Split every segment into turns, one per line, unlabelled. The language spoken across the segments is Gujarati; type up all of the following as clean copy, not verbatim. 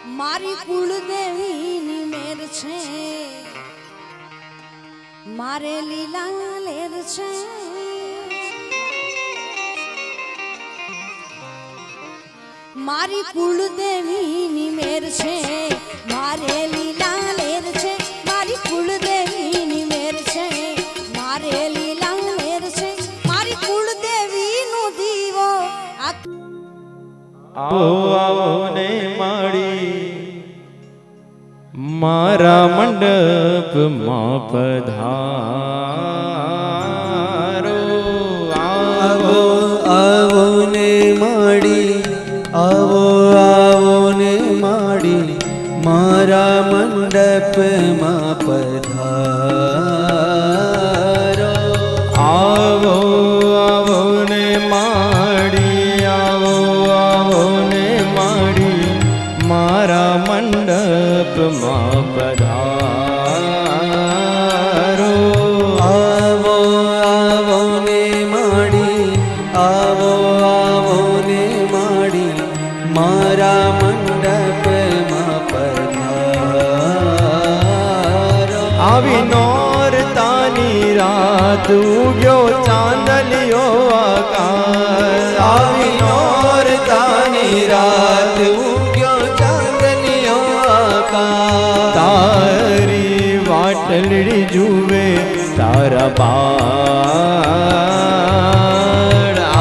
મારી કુળદેવીની મેર છે, મારે લીલા લેર છે, મારી કુળદેવીની મેર છે, મારે લીલા લેર છે, મારી કુળદેવીની મેર છે, મારે લીલા લેર છે, મારી કુળદેવીનો દીવો
આવો આવો ને માડી મારા મંડપમાં પધારો.
આવો આવો ને માડી, આવો આવો ને માડી મારા મંડપમાં પધારો.
આવો આવો ને માડી, આવો આવો ને માડી મારા મંડપમાં પધારો.
આવો આવો ને માડી, આવો આવો ને માડી મારા મંડપમાં પધારો.
આવી નોરતાની રાત ઉગ્યો ચાંદલિયો આકાશ.
આવી નોરતાની રાત ઉગ્યો ચાંદલિયો આકાશ.
તારી વાટલડી જુએ તારા બાળ.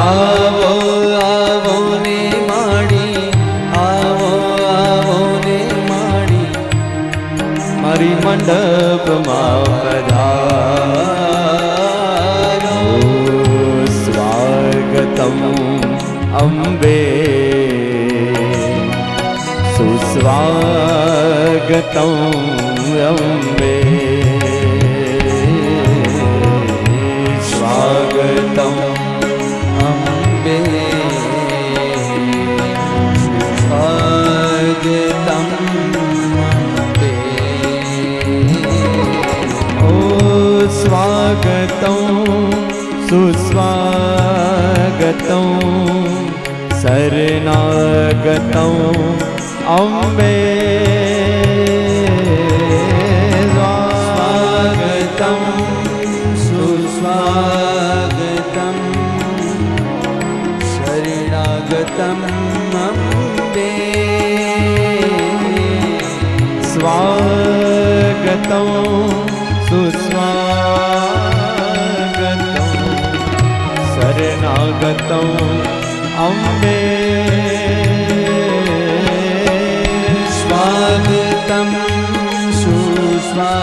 આવો આવો ને માડી, આવો આવો ને માડી
મારી મંડપમાં પધારો. સ્વાગતમ અંબે સુસ્વાગતમ અંબે.
સ્વાગતમ અંબે સ્વાગતમ અંબે.
ઓ સ્વાગતમ સુસ્વાગતમ શરણાગતમ અંબે.
સ્વાગતમ સુસ્વાગતમ શરણાગતમ અંબે.
સ્વાગતમ સુસ્વાગતમ શરણાગતમ અંબે.
સ્વાગતમ સુસ્વાગતમ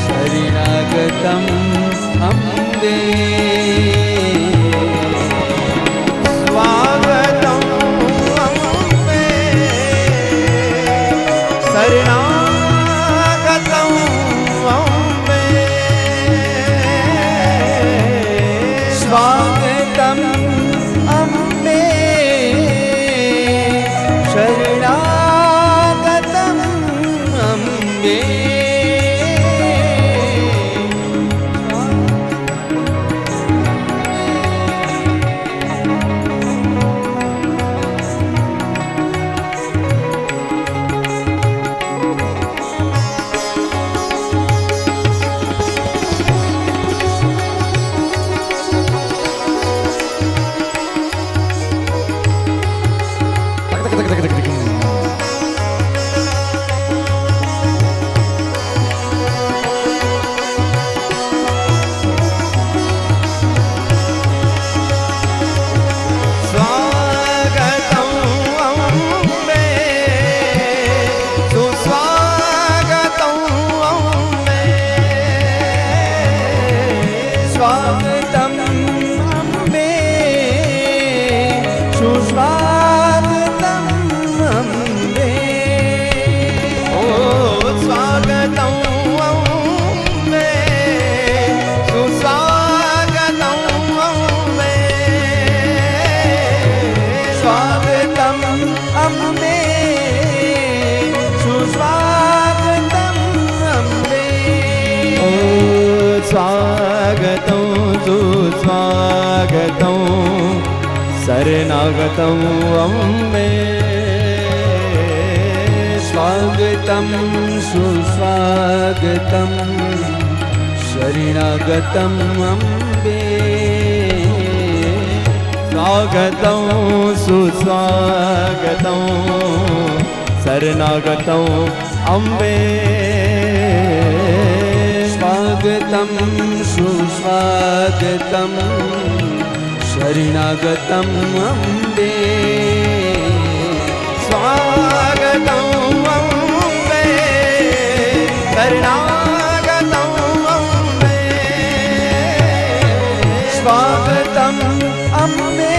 શરણાગતમ અંબે.
સ્વાગતમ અંબે શરણાગતમ અંબે.
સ્વાગતમ અંબે શરણાગતમ અંબે.
સ્વાગતમ સુસ્વાગતમ શરણાગતમ स्वागतं अम्बे
स्वागतं सुस्वागतं शरणागतम् अम्बे
स्वागतं सुस्वागतं शरणागतं अम्बे
स्वागतं सुस्वागतं शरणागतम् अम्बे
स्वागतं अम्बे शरणागतं अम्बे
स्वागतम् अम्बे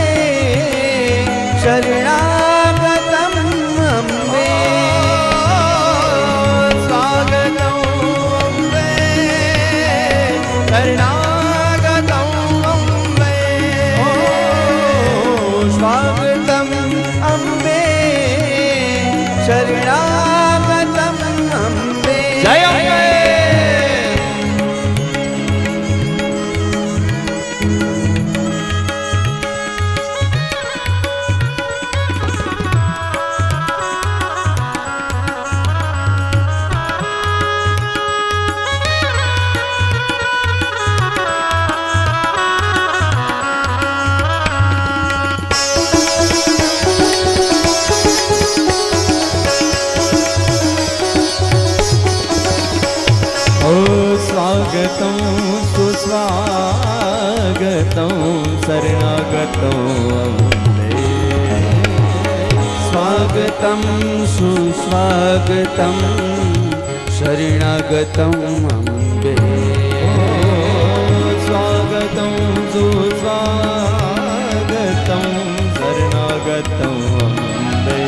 शरणागतम् अम्बे
स्वागतं अम्बे शरणागतं अम्बे
स्वागतम् अम्बे शरणागतम् अम्बे
जय अम्बे स्वागतं सुस्वागतं शरणागतं अम्बे
स्वागतं सुस्वागतं शरणागतम् अम्बे
स्वागतं सुस्वागतं शरणागतं अम्बे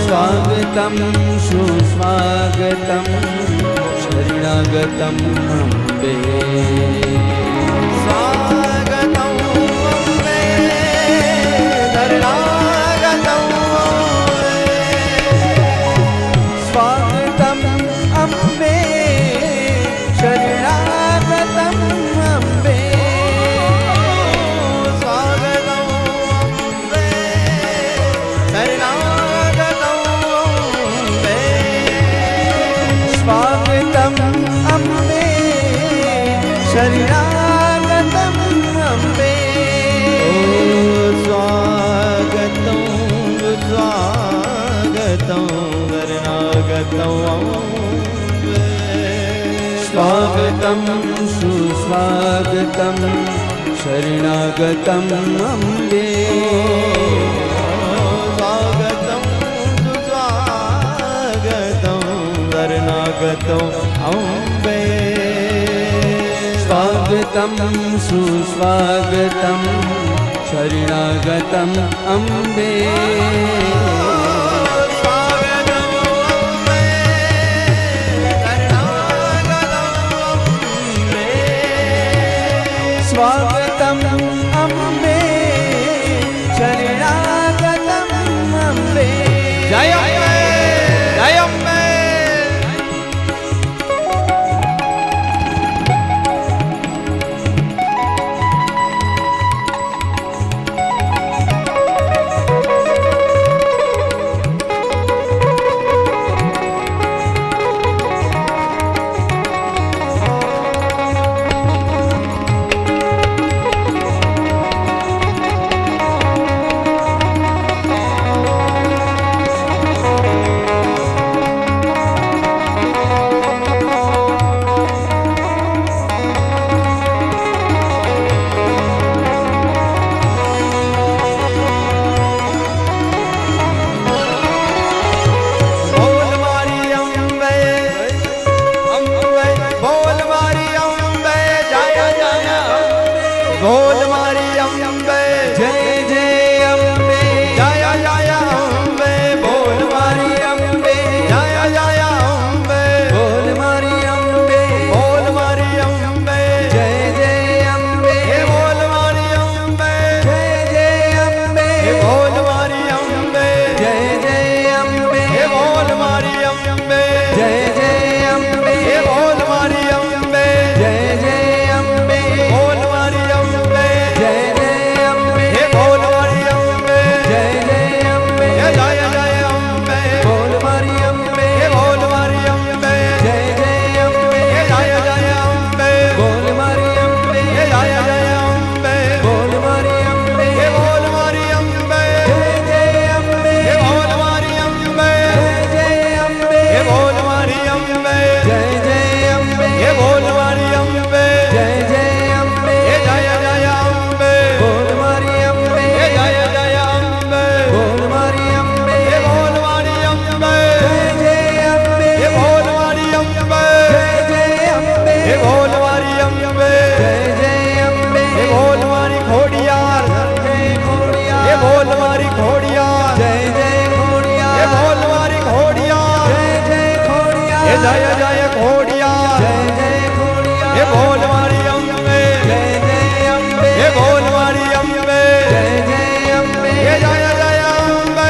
स्वागतं सुस्वागतं शरणागतम् अम्बे
स्वागतं अम्बे शरणागतं
स्वागतम् अम्बे शरणागतम् अम्बे
स्वागतं अम्बे शरणागतं अम्बे
स्वागतम् अम्बे शरणागतम् अम्बे
स्वागतं स्वागतं शरणागतं अम्बे
स्वागतं सुस्वागतं शरणागतम् अम्बे
स्वागतं सुस्वागतं शरणागतं अम्बे
स्वागतं सुस्वागतं शरणागतम् अम्बे
स्वागतं अम्बे शरणागतं अम्बे
स्वागतम् अम्बे शरणागतम् अम्बे
जय अम्बे जय अम्बे જય જય ખોડિયા
જય જય ખોડિયા
હે બોલ મારી અંબે
જય જય અંબે
હે બોલ મારી અંબે
જય જય અંબે
હે જય જય અંબે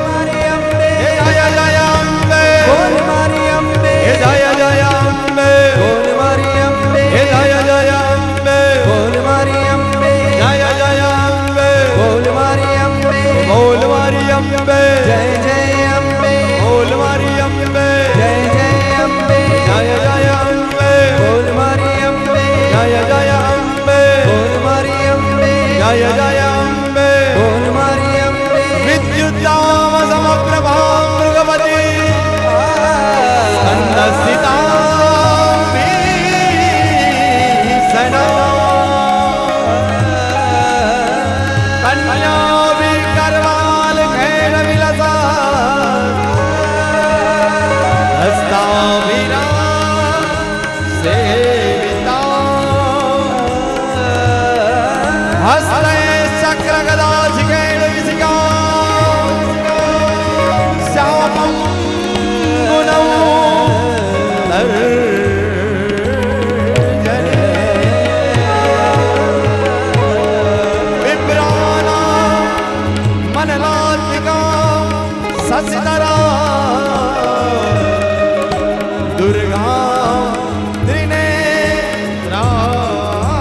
મારી અંબે
હે જય જય અંબે
બોલ મારી અંબે
હે જય જય અંબે
બોલ મારી અંબે
હે જય જય અંબે
બોલ મારી અંબે
જય જય અંબે
બોલ મારી અંબે
બોલ મારી અંબે
જય જય અંબે
બોલ મારી અંબે
જય જય અંબે
જય જય અંબે
બોલ મારી અંબે
જય જય અંબે
બોલ મારી અંબે
જય જય અંબે
બોલ મારી અંબે
વિદ્યુતામ સમપ્રભા મૃગવતી સ્કંદસ્થિતામ ભીષણા કન્યા વિકરવાલ ખેલ વિલસા હસ્તાભિરા સેવિતા હસ્તે ચક્ર ગદા શિખેણ વિશિકા શ્યામં ગુણૌ તર્જને વિભ્રાના મનલાત્મિકા સસિતરા દુર્ગા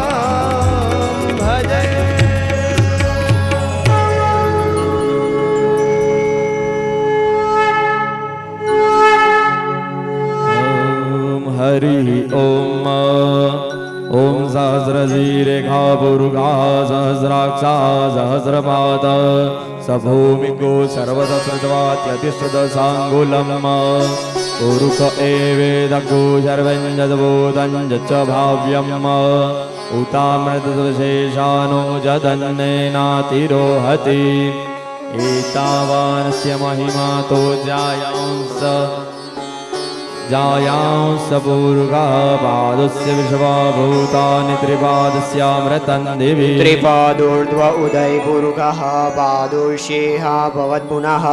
ત્રિનેત્રામ ભજે ઓમ હરિ ઓમ ઓમ સહસ્રશીરેખા પુરુષા સહસ્રાક્ષા સહસ્રપાદ સભૂમિકો સર્વદસ્વાત્યતિષ્ઠદ સાંગુલમ પુરુષ એવેદગો સર્વંજદબોધં ચ ભાવ્યમ ઉતામૃતશેષાનો જદન્નેનાતિરોહતિ એતાવાનસ્ય મહિમા તો જાयांस पूर्वः पादस्य विश्वभूतानि त्रिपादस्यामृतं दिवि
त्रिपादोर्ध्व उदयपुरुषः पादोषेह भवत्पुनः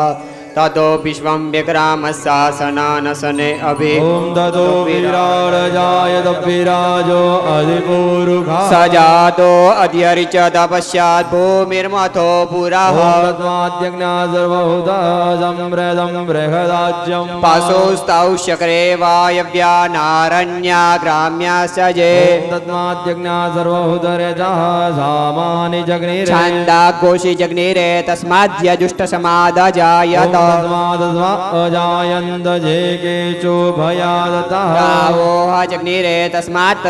ततो विश्वं विक्रामशासनानसने अभि
ॐ ततो विराडजायत विराजो अधिपूरुषः
स जातो अध्यरिच तपश्चात् भूमिर्मथो पुरः
तस्माद्यज्ञा सर्वभूता सम्प्रदं बृहदाज्यं
पशुस्तौ शक्रे वायव्या नारण्या ग्राम्याश्च जे
तस्माद्यज्ञा सर्वभूतरजः सामानि जग्निरे
छन्दाघोषि जग्निरे तस्माद्यजुष्टसमादजायत
अजायन्त जे केचो भयादतः
गावो जग्निरे तस्मात्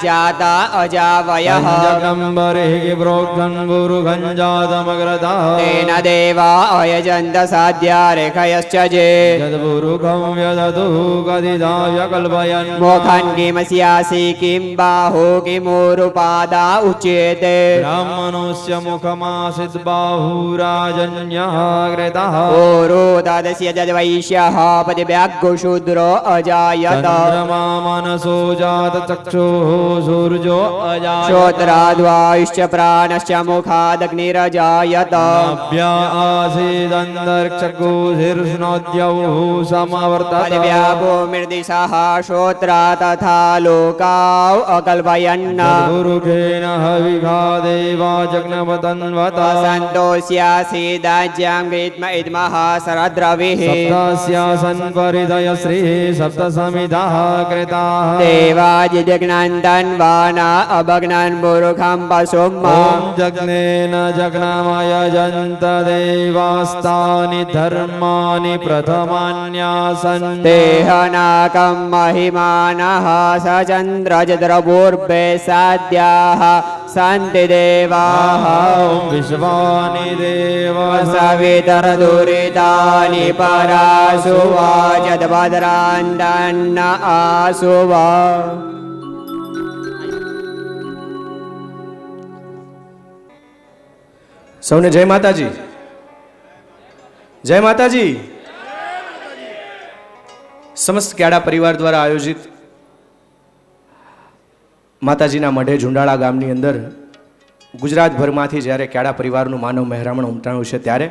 जाता अजावयः
जगम्बरिः प्रोक्तं गुरुघं जातमग्रतः
तेन देवा अयजन्त साध्या रेखयश्च जे
यद्पुरुखं व्यदतु कथिताय कल्पयन्
मोखन् किमस्यासि किं बाहो किमूरुपादा उच्येते
ब्राह्मणस्य मुखमासीत् बाहुराजन्यः कृतः
ओरोदादस्य जद्वैश्यः पतिव्याग्गो शूद्रो अजायत
चन्द्रमा मनसो जात चक्षुः सूर्यो अजायत
श्रोत्राद्वायुश्च प्राणश्च मुखादग्निरजायत
नाभ्या आसीदन्तरिक्षगोधिर्ष्णोद्यौः समवर्तत
पतिव्यापो मृदिशः श्रोत्रा तथा लोकाौ अकल्पयन्
गुरुखेन हविघा देवा जग्नवतन्वत
सन्तोष्यासीदाज्यां गीत्म इद्मः शरद्रविः
सप्तस्यासन् परिदय श्रीः सप्तसमिधाः कृताः
देवाजिजग्नान् तन्वाना अभग्नान् पुरुखं पशुम्
ॐ जग्नेन जग्नमयजन्त देवास्तानि धर्माणि प्रथमान्यासन्
देहनाकं महिमानः स चन्द्रजद्रपूर्वे साध्याः सन्ति देवाः
ॐ विश्वानि देव
सवितरदुरितानि परासु वाजद्भद्रान्दन्न आसु वा
સૌને જય માતાજી. જય માતાજી. સમસ્ત ક્યાડા પરિવાર દ્વારા આયોજિત માતાજીના મઢે ઝુંડાળા ગામની અંદર ગુજરાતભરમાંથી જ્યારે ક્યાડા પરિવારનું માનવ મહેરામણ ઉમટાણું છે ત્યારે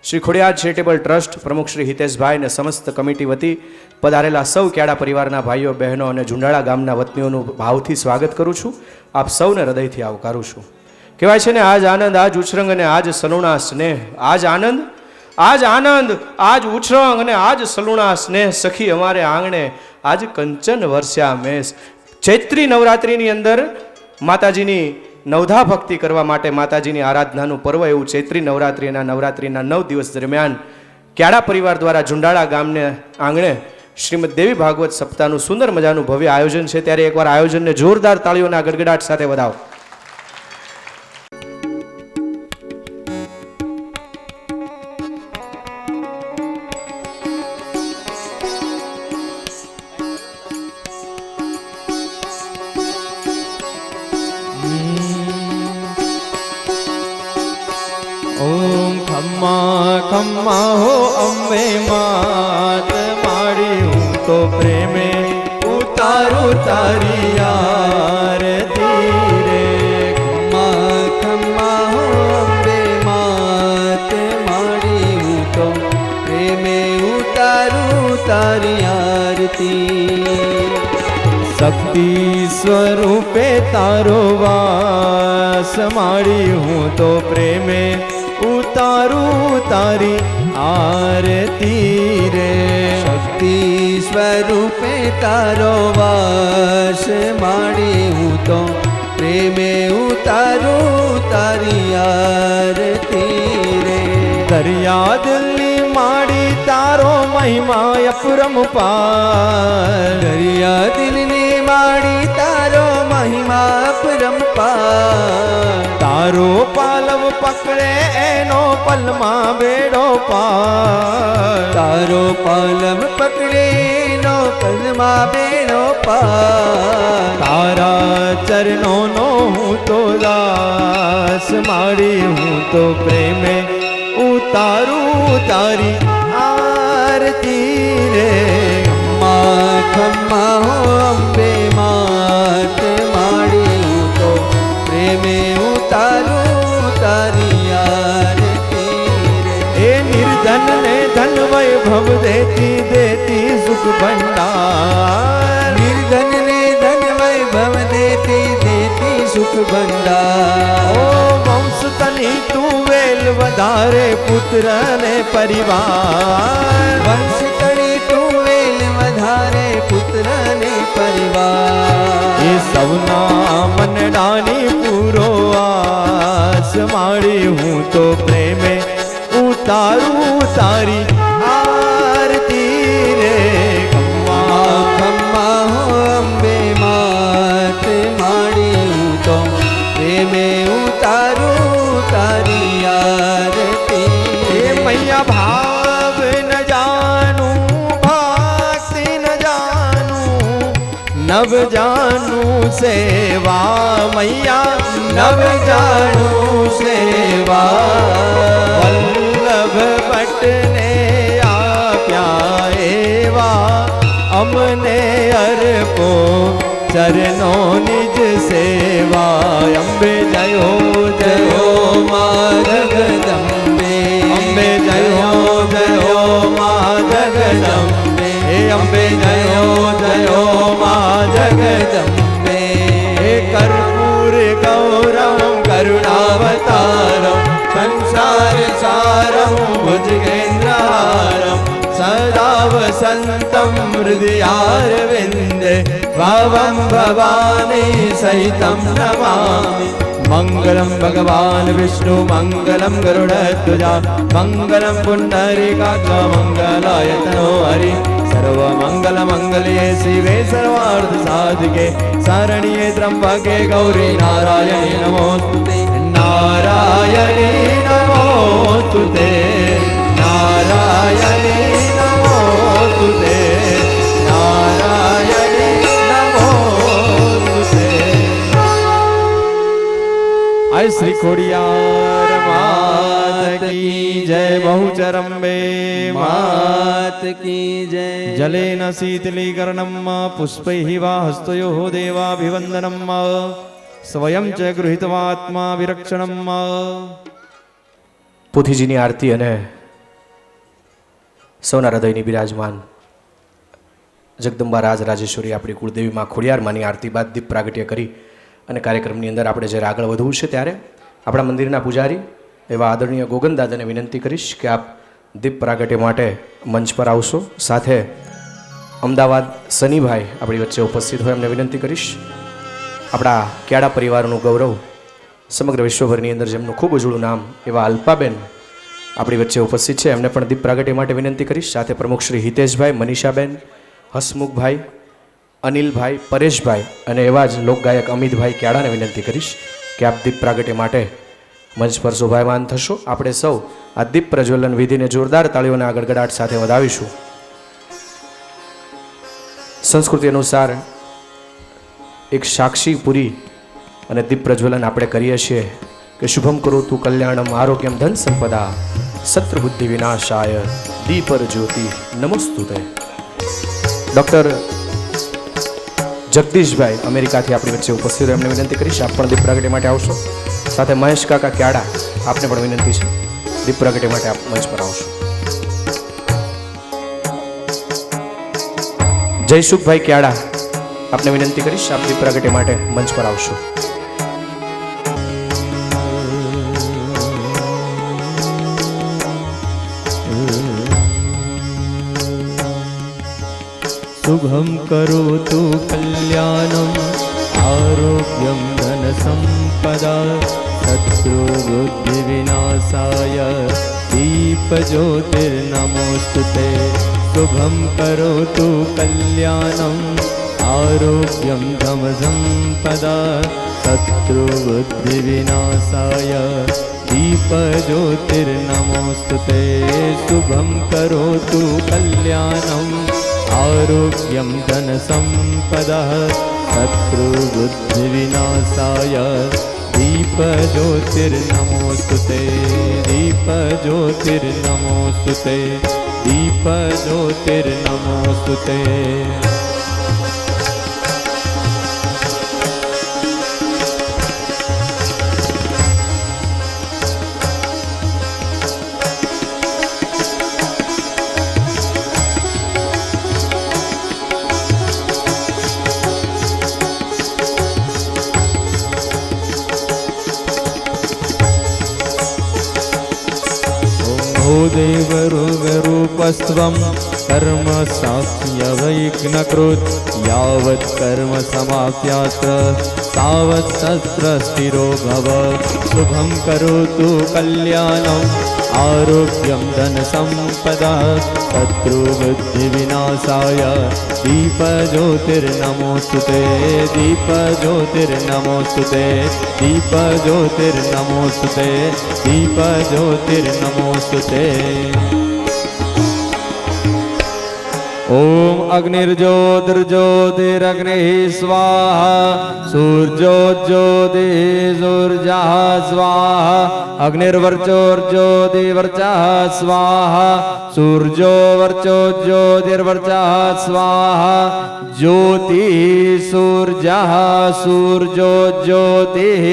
શ્રી ખોડિયાર ચેરિટેબલ ટ્રસ્ટ પ્રમુખ શ્રી હિતેશભાઈ અને સમસ્ત કમિટી વતી પધારેલા સૌ ક્યાડા પરિવારના ભાઈઓ બહેનો અને ઝુંડાળા ગામના વતનીઓનું ભાવથી સ્વાગત કરું છું. આપ સૌને હૃદયથી આવકારું છું. કહેવાય છે ને, આજ આનંદ, આજ ઉછરંગ અને આજ સલુણા સ્નેહ. આજ આનંદ, આજ ઉછરંગ અને આજ સલુણા સ્નેહ. સખી અમારે આંગણે આજ કંચન વર્ષ્યા મેષ. ચૈત્રી નવરાત્રિની અંદર માતાજીની નવધા ભક્તિ કરવા માટે માતાજીની આરાધનાનું પર્વ એવું ચૈત્રી નવરાત્રિના 9 દિવસ દરમિયાન ક્યાડા પરિવાર દ્વારા ઝુંડાળા ગામને આંગણે શ્રીમદ દેવી ભાગવત સપ્તાહનું સુંદર મજાનું ભવ્ય આયોજન છે. ત્યારે એકવાર આયોજનને જોરદાર તાળીઓના ગડગડાટ સાથે વધાવો.
ઓમ ખમ્મા ખમ્મા હો અંબે માત માડી, હું તો પ્રેમે ઉતારું તારી આરતી રે.
ખમ્મા ખમ્મા હો અંબે માત માડી, હું તો પ્રેમે ઉતારું તારી આરતી.
શક્તિ સ્વરૂપે તારો વાસ માડી, હું તો પ્રેમે ઉતારું તારી આરતી રે.
શક્તિ સ્વરૂપે તારો વાસ માડી, હું તો પ્રેમે ઉતારું તારી આરતી રે.
દરિયા દિલની માડી તારો મહિમા અપરંપાર.
દરિયા દિલની માડી તારો મહિમા અપરંપાર.
તારો પાલવ પકડે એનો પલમાં બેડો પાર.
તારો પાલવ પકડે નો પલમાં બેડો પાર.
તારા ચરણોનો હું તો દાસ માડી, હું તો પ્રેમે ઉતારું તારી આરતી રે.
ખમ્મા ખમ્મા હો અંબે માત માડી, હું તો પ્રેમે ઉતારું તારી આરતી રે.
એ નિર્ધન ને ધન વૈભવ દેતી દેતી સુખ ભંડાર.
નિર્ધન ને ધન વૈભવ દેતી દેતી સુખ ભંડાર.
ઓ વંશ તની તું વેલ વધારે પુત્ર ને પરિવાર.
વંશ તણી તું વેલ વધારે પુત્ર ને પરિવાર.
એ સૌના મનડાની પૂરો આસ માડી, હું તો પ્રેમે ઉતારું તારી આરતી રે.
ખમ્મા ખમ્મા હો અંબે માત માડી, હું તો પ્રેમે ઉતારું તારી આરતી.
એ મૈયા ભાવ ન જાનું, ભક્તિ ન જાનું, નવ જાનું સેવા મૈયા,
નવ જાણું સેવા.
વલ્લભ ભટ્ટને આપ્યા એવા અમને અર્પો ચરણો નિજ સેવા. અંબે જયો જયો
મા જગદંબે.
અંબે જયો જયો મા જગદંબે. હે અંબે જયો જયો મા જગદંબે. હે કર્પૂર ગૌરમ કરુણાવતારમ સંસાર સારમ ભુજગેન્દ્રહારમ સદા વસંતમ હૃદયારવિંદે ભાવમ ભવાની સહિતમ નમામિ. મંગલમ ભગવાન વિષ્ણુ મંગલમ ગરુડધ્વજા મંગલમ પુંડરીકાક્ષ મંગલાય તનો હરિ. સર્વમંગલ મંગલ્યે શિવે સર્વાર્થ સાધિકે શરણ્યે ત્રંબકે ગૌરી નારાયણી નમોસ્તુતે. નારાયણી નમોસ્તુતે. નારાયણી નમોસ્તુતે. નારાયણી નમોસ્તુતે. આય શ્રી ખોડિયાર માત કી જય. બહુચરંબે
માત કી જય.
જલેન શીતલીકરણમ પુષ્પૈઃ વા હસ્તયોઃ દેવાભિવંદનમ સ્વયં ચ ગૃહીત્વાત્મા વિરક્ષણમ.
પોથીજીની આરતી અને સૌના હૃદયની બિરાજમાન જગદંબા રાજ રાજેશ્વરી આપણી કુળદેવીમાં ખોડિયારમાંની આરતી બાદ દીપ પ્રાગટ્ય કરી અને કાર્યક્રમની અંદર આપણે જ્યારે આગળ વધવું છે ત્યારે આપણા મંદિરના પૂજારી એવા આદરણીય ગોગનદાદાને વિનંતી કરીશ કે આપ દીપ પ્રાગટ્ય માટે મંચ પર આવશો. સાથે અમદાવાદ સનીભાઈ આપણી વચ્ચે ઉપસ્થિત હોય એમને વિનંતી કરીશ. આપણા ક્યાડા પરિવારનું ગૌરવ સમગ્ર વિશ્વભરની અંદર જેમનું ખૂબ ઉજળું નામ એવા અલ્પાબેન આપણી વચ્ચે ઉપસ્થિત છે, એમને પણ દીપ પ્રાગટ્ય માટે વિનંતી કરીશ. સાથે પ્રમુખ શ્રી હિતેશભાઈ, મનીષાબેન, હસમુખભાઈ, અનિલભાઈ, પરેશભાઈ અને એવા જ લોકગાયક અમિતભાઈ ક્યાડાને વિનંતી કરીશ કે આપ દીપ પ્રાગટ્ય માટે મંચ પર શોભાયમાન થશો. આપણે સૌ આ દીપ પ્રજ્વલન વિધિને જોરદાર તાળીઓના ગડગડાટ સાથે વધાવીશું. સંસ્કૃતિ અનુસાર એક સાક્ષી પૂરી અને દીપ પ્રજ્વલન આપણે કરીએ છીએ કે શુભમ કરોતુ કલ્યાણમ આરોગ્યમ ધન સંપદા સત્ર બુદ્ધિ વિનાશાય દીપર જ્યોતિ નમોસ્તુતે. ડૉક્ટર જગદીશભાઈ અમેરિકાથી આપણી વચ્ચે ઉપસ્થિત એમને વિનંતી કરીશ આપ પણ દીપ પ્રાગટ્ય માટે આવશો. સાથે મહેશ કાકા ક્યાડા આપને પણ વિનંતી છે દીપ પ્રાગટ્ય માટે આપ મંચ પર આવશો. જયસુખભાઈ ક્યાડા આપને વિનંતી કરીશ આપ દીપ પ્રાગટ્ય માટે મંચ પર આવશો.
શુભમ કરોતુ કલ્યાણમ આરોગ્યમ ધન સંપદા શત્રુ બુદ્ધિ વિનાશાય દીપ જ્યોતિર્નમોસ્તુતે. શુભમ કરોતુ કલ્યાણમ આરોગ્યમ ધમ સંપદા શત્રુ બુદ્ધિ વિનાશાય દીપ જ્યોતિર્નમોસ્તુતે. શુભમ કરોતુ કલ્યાણમ આરોગ્યમ ધન સંપદા શત્રુ બુદ્ધિ વિનાશાય દીપ જ્યોતિર્નમોસ્તુતે. દીપ જ્યોતિર્નમોસ્તુતે. દીપ જ્યોતિર્નમોસ્તુતે. દેવરૂપસ્ત્વમ કર્મ સાક્ષ્ય વૈઘ્નકૃત યાવત કર્મ સમાપ્યાત્ર તાવત તત્ર સ્થિરો ભવ. શુભમ કરોતુ કલ્યાણમ આરોગ્યમ ધન સંપદા શત્રુ બુદ્ધિ વિનાશાય દીપ જ્યોતિર્નમોસ્તુતે. દીપ જ્યોતિર્નમોસ્તુતે. દીપ જ્યોતિર્નમોસ્તુતે. દીપ જ્યોતિર્નમોસ્તુતે.
ઓમ અગ્નિર્જ્યોતિર્જ્યોતિરગ્નિ સ્વાહા સૂર્યોજ્યોતિર્સૂર્જા સ્વાહા અગ્નિર્વર્ચોર્જ્યોતિર્વર્ચા સ્વાહા સૂર્યોવર્ચોજ્યોતિર્વર્ચા સ્વાહા જ્યોતિ સૂર્જા સૂર્યોજ્યોતિઃ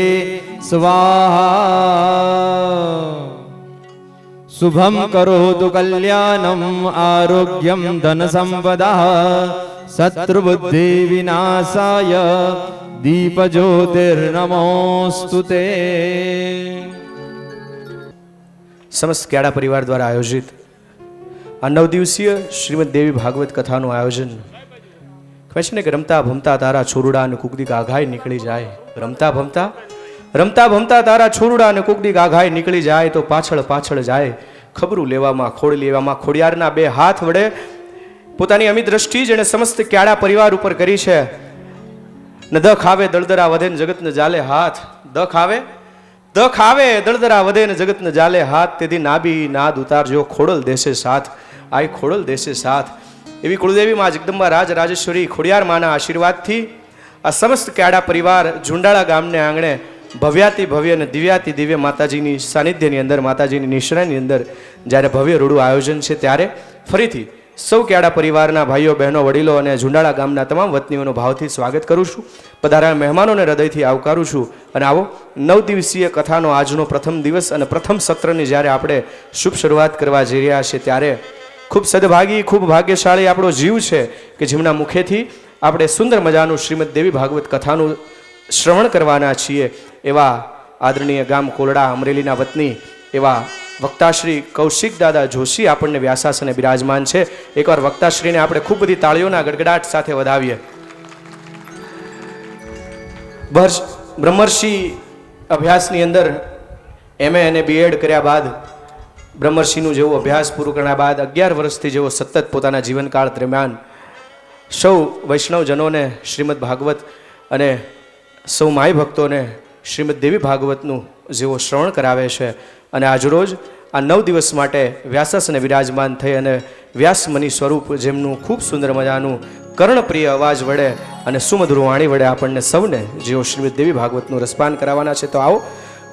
સ્વાહા. શુભમ કરોતુ કલ્યાણમ આરોગ્યમ ધન સંપદા શત્રુબુદ્ધિ વિનાશાય દીપ જ્યોતિર્નમોસ્તુતે.
સમસ્ત ક્યાડા પરિવાર દ્વારા આયોજિત આ 9 દિવસીય શ્રીમદ દેવી ભાગવત કથાનું આયોજન કહે છે ને કે રમતા ભમતા તારા છોરુડા અને કુકદી ગાઘાય નીકળી જાય. રમતા ભમતા તારા છોરુડા અને કુકદી ગાઘાય નીકળી જાય તો પાછળ પાછળ જાય ખબરું લેવામાં ખોડ લેવામાં. ખોડિયારના 2 હાથ વડે પોતાની અમિત દ્રષ્ટિ જેણે સમસ્ત ક્યાડા પરિવાર ઉપર કરી છે. ન દખ આવે દળદરા વધે ને જગત ન જાલે હાથ. દખ આવે દળદરા વધે ને જગત ન જાલે હાથ. તેથી નાબી નાદ ઉતારજો ખોડલ દેશે સાથ. આય ખોડલ દેશે સાથ. એવી કુળદેવી માં જગદંબા રાજ રાજેશ્વરી ખોડિયાર માના આશીર્વાદથી આ સમસ્ત ક્યાડા પરિવાર ઝુંડાળા ગામને આંગણે ભવ્યાતિ ભવ્ય અને દિવ્યાતિ દિવ્ય માતાજીની સાનિધ્યની અંદર માતાજીની નિશ્રાની અંદર જ્યારે ભવ્ય રૂડું આયોજન છે ત્યારે ફરીથી સૌ ક્યાડા પરિવારના ભાઈઓ બહેનો વડીલો અને ઝુંડાળા ગામના તમામ વતનીઓનું ભાવથી સ્વાગત કરું છું. પધારેલા મહેમાનોને હૃદયથી આવકારું છું. અને આવો 9 દિવસીય કથાનો આજનો પ્રથમ દિવસ અને પ્રથમ સત્રની જ્યારે આપણે શુભ શરૂઆત કરવા જઈ રહ્યા છીએ ત્યારે ખૂબ સદભાગી, ખૂબ ભાગ્યશાળી આપણો જીવ છે કે જેમના મુખેથી આપણે સુંદર મજાનું શ્રીમદ દેવી ભાગવત કથાનું શ્રવણ કરવાના છીએ. એવા આદરણીય ગામ કોલડા અમરેલીના વતની એવા વક્તાશ્રી કૌશિક દાદા જોશી આપણને વ્યાસાસને બિરાજમાન છે. એકવાર વક્તાશ્રીને આપણે ખૂબ બધી તાળીઓના ગડગડાટ સાથે વધાવીએ. બ્રહ્મર્ષિ અભ્યાસની અંદર MA અને BEd કર્યા બાદ, બ્રહ્મર્ષિનું જેવો અભ્યાસ પૂરું કર્યા બાદ 11 વર્ષથી જેવો સતત પોતાના જીવનકાળ દરમિયાન સૌ વૈષ્ણવજનોને શ્રીમદ ભાગવત અને સૌ માય ભક્તોને શ્રીમદ દેવી ભાગવતનું જેવો શ્રવણ કરાવે છે. અને આજરોજ આ 9 દિવસ માટે વ્યાસાસને વિરાજમાન થઈ અને વ્યાસમની સ્વરૂપ જેમનું ખૂબ સુંદર મજાનું કર્ણપ્રિય અવાજ વડે અને સુમધુર વાણી વડે આપણને સૌને જેઓ શ્રીમદ દેવી ભાગવતનું રસપાન કરાવવાના છે. તો આવો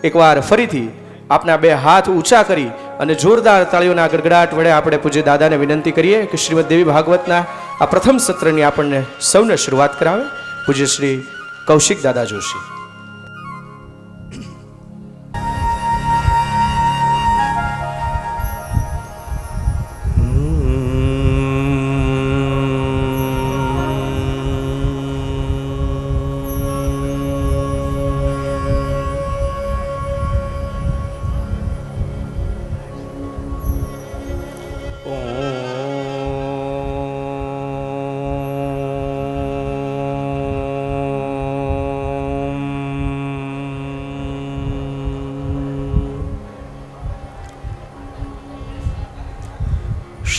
એકવાર ફરીથી આપના 2 હાથ ઊંચા કરી અને જોરદાર તાળીઓના ગડગડાટ વડે આપણે પૂજ્ય દાદાને વિનંતી કરીએ કે શ્રીમદ દેવી ભાગવતના આ પ્રથમ સત્રની આપણને સૌને શરૂઆત કરાવે. પૂજ્ય શ્રી કૌશિક દાદા જોશી.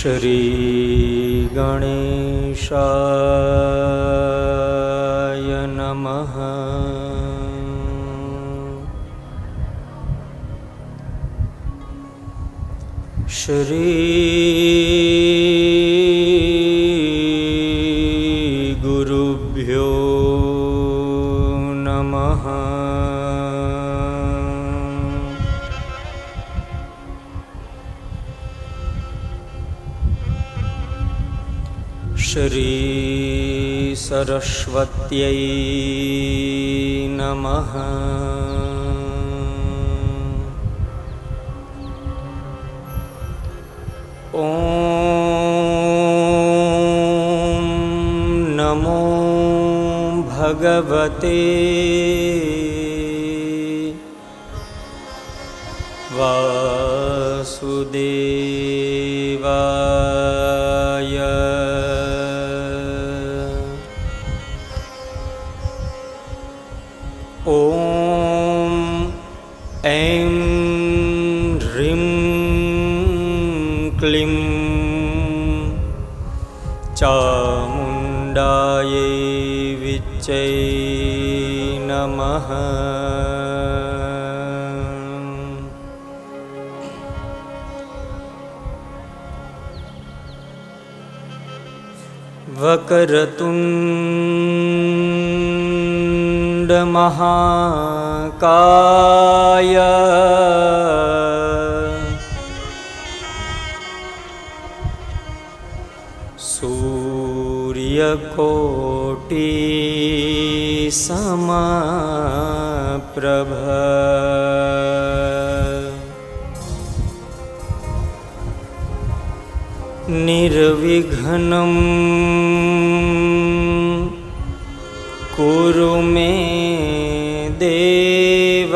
શ્રી ગણેશાય નમઃ. શ્રી ગુરુભ્યો નમઃ. શ્રી સરસ્વત્यै નમઃ. ઓમ નમો ભગવતે વાસુદેવાય. ઓમ ऐं ह्रीं क्लीं चामुण्डायै विच्चै नमः. वक्रतुण्ड महाकाय सूर्यकोटि समप्रभ निर्विघ्नं कुरु मे देव.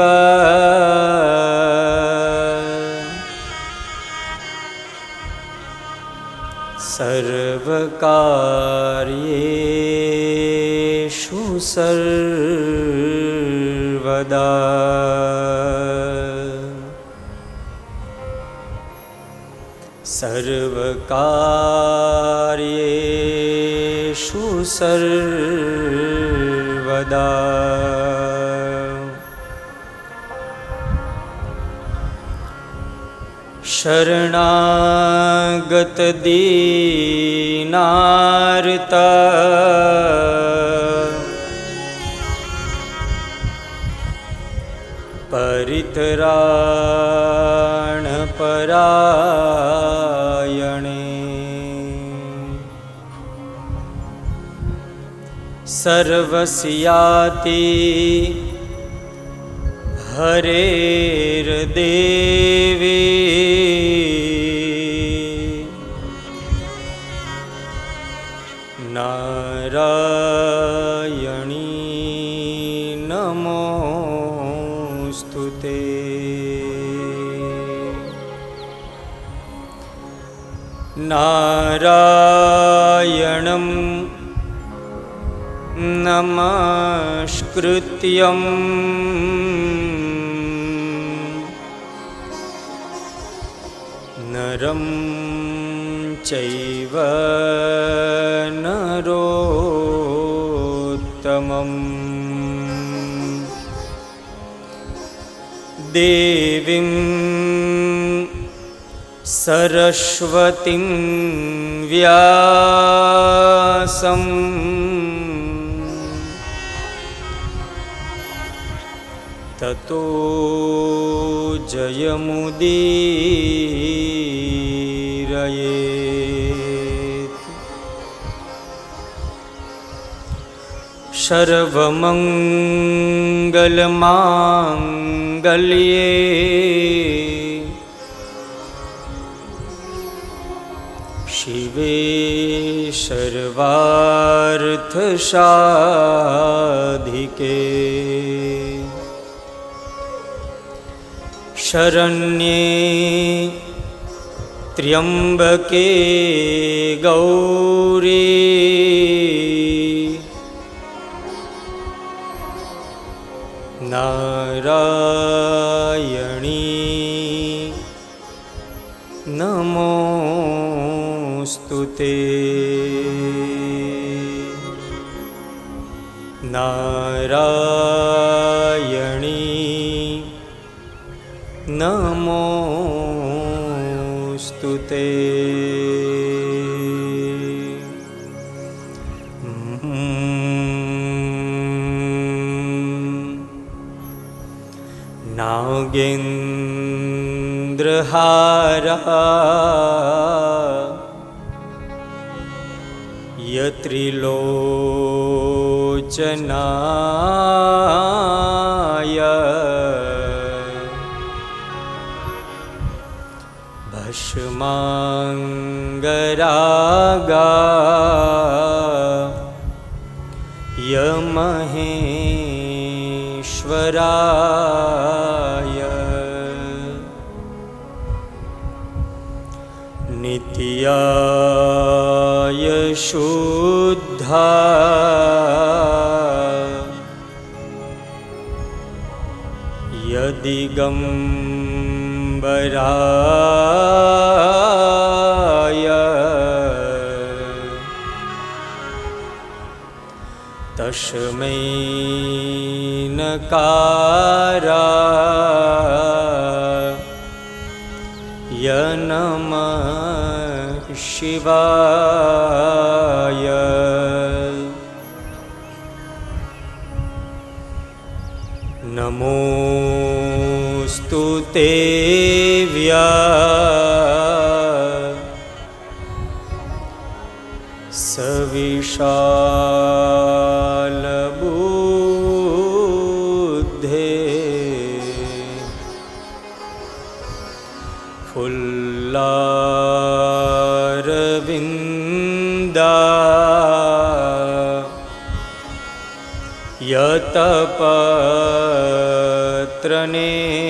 सर्वकार्येषु सर्वदा सर्वकार्येषु सर्वदा शरणागत दीनार्त परित्राण परायणे सर्वस्याति हरेर्देवी
નારાયણં નમસ્કૃત્યં નરં ચૈવ નરોત્તમં દેવીં સરસ્વતીં વ્યાસં તતો જયમુદીરયેત. સર્વમંગલમાંગલ્યે શિવે સર્વાર્થસાધિકે શરણ્યે ત્ર્યંબકે ગૌરી નારાયણી નમોસ્તુતે. નારાયણી નમોસ્તુતે. નાગેન્દ્રહારા યત્રિલોચનાય ભસ્માંગરાગા યમહેશ્વરાય નિત્યાય શુદ્ધા યદિગંબરાય તસ્મૈ નકારાય નમઃ શિવાય. નમોસ્તુતે સવિશાલ બુદ્ધે ફુલ્લારવિંદા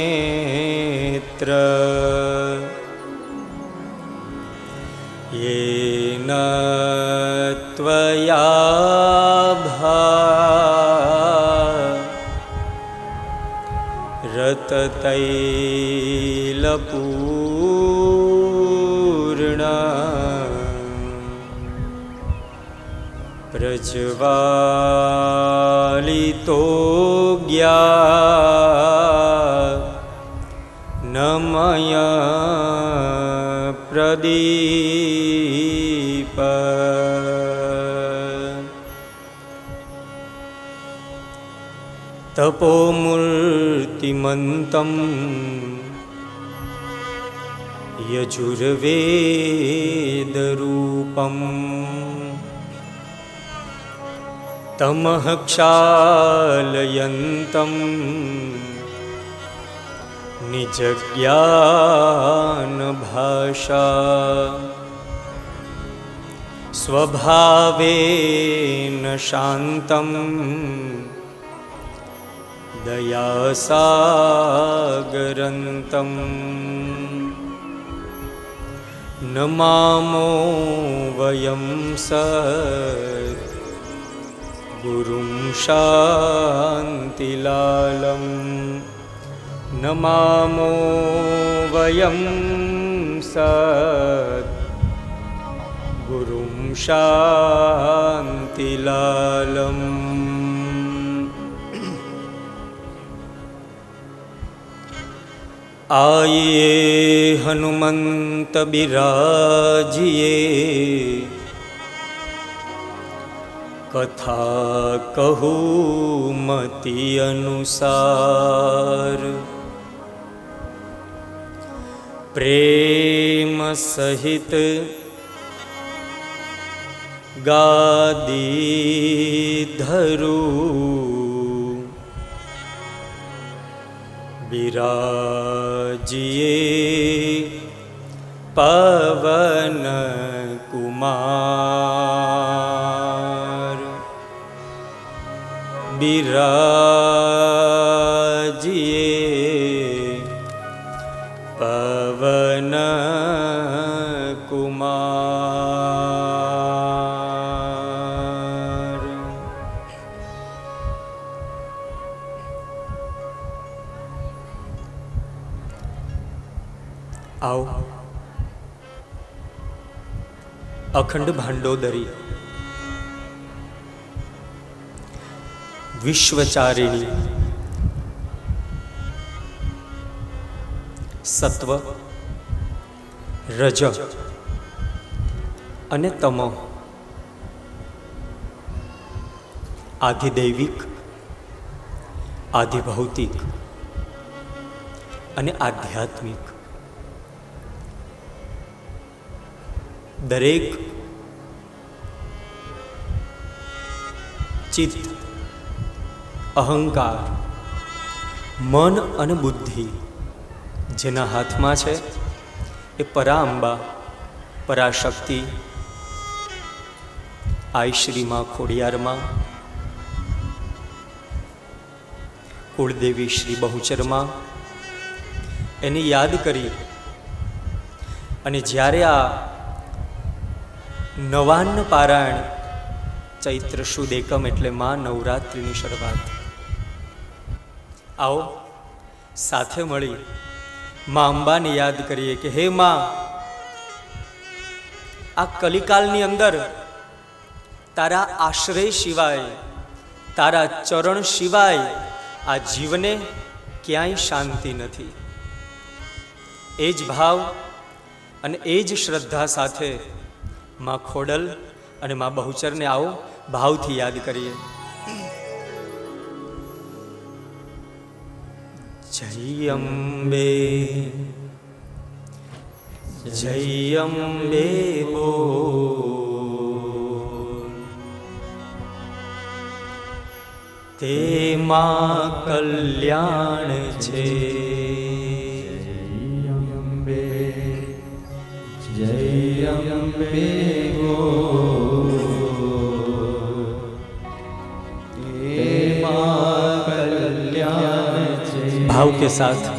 યતપત્રનેત્ર येन त्वया रततैलपूर्ण प्रज्वालितो ज्ञानमय प्रदीप तपोमूर्तिमन्तं यजुर्वेदरूपं तमः क्षालयन्तं निजज्ञानभाषा स्वभावेन शान्तं दयासागरन्तं नमामो वयं सद्गुरुं शान्तिलालं नमामो वयं सद्गुरुं शान्तिलालम् आइए हनुमंत बिराजिए कथा कहूँ मति अनुसार प्रेम सहित गादी धरू विराजिए पवन कुमार विराजिए पवन कुमार। आओ अखंड भांडोदरी विश्वचारिणी सत्व रज અને તમો આધિદૈવિક આધિભૌતિક અને આધ્યાત્મિક દરેક ચિત્ત અહંકાર મન અને બુદ્ધિ જેના હાથમાં છે એ પરાંબા પરાશક્તિ આઈ શ્રીમાં ખોડિયારમાં કુળદેવી શ્રી બહુચરમાં એને યાદ કરી અને જ્યારે આ નવાન્ન પારાયણ ચૈત્ર સુદ એકમ એટલે માં નવરાત્રિની શરૂઆત આવો સાથે મળી માં અંબાને યાદ કરીએ કે હે માં આ કલિકાલની અંદર તારા આશ્રય સિવાય તારા ચરણ સિવાય આ જીવને ક્યાંય શાંતિ નથી એ જ ભાવ અને એ જ શ્રદ્ધા સાથે માં ખોડલ અને માં બહુચરને આવો ભાવથી યાદ કરીએ જય અંબે બોલ તે માં કલ્યાણ છે
जय अम्बे बोल
भाव के साथ